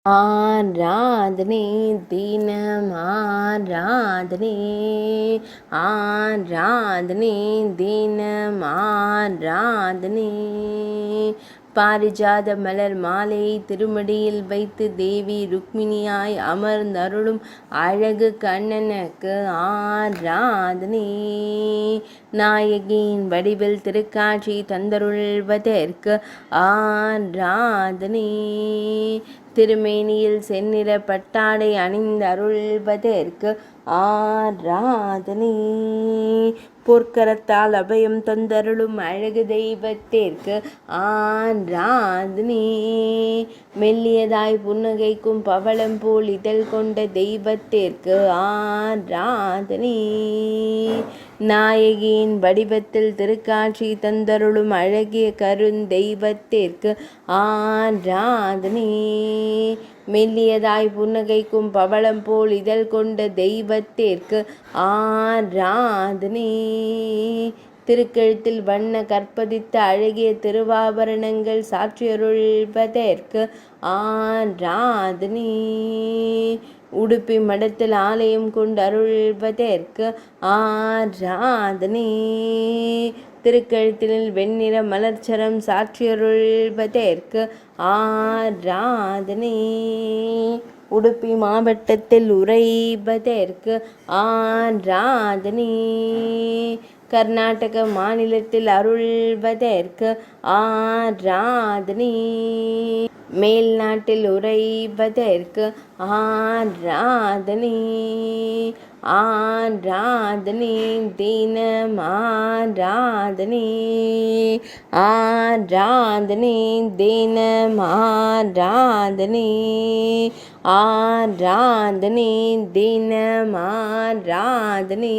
ஆராதனை தினம் ஆராதனை ஆராதனை தினம் ஆராதனை பாரிஜாத மலர் மாலை திருமடியில் வைத்து தேவி ருக்மிணியாய் அமர்ந்தருளும் அழகு கண்ணனுக்கு ஆராதனை நாயகியின் வடிவில் திருக்காட்சி தந்தருள்வதற்கு ஆராதனை திருமேனியில் செந்நிற பட்டாடை அணிந்தருள்வதற்கு ஆராதனை பொற்கரத்தால் அபயம் தந்தருளும் அழகு தெய்வத்திற்கு ஆராதனை மெல்லியதாய் புன்னகைக்கும் பவளம் போல் இதழ் கொண்ட தெய்வத்திற்கு ஆராதனை நாயகியின் வடிவத்தில் திருக்காட்சி தந்தருளும் அழகிய கருந்தெய்வத்திற்கு ஆராதனை மெல்லியதாய் புன்னகைக்கும் பவளம் போல் இதழ் கொண்ட தெய்வத்திற்கு ஆராதனை திருக்கழுத்தில் வண்ண கற்பதித்த அழகிய திருவாபரணங்கள் சாற்றியருள்வதற்கு ஆராதனை உடுப்பி மடத்தில் ஆலயம் கொண்டு அருள்வதற்கு ஆராதனை திருக்கழுத்தினில் வெண்ணிற மலர்ச்சரம் சாற்றியருள்வதற்கு ஆராதனை உடுப்பி மாவட்டத்தில் உறைவதற்கு ஆராதனை கர்நாடக மாநிலத்தில் அருள்வதற்கு ஆராதனை மேல் நாட்டில் உறைவதற்கு ஆராதனை ஆராதனை தினம் ஆராதனை ஆராதனை தினம் ஆராதனை ஆராதனை தினம் ஆராதனை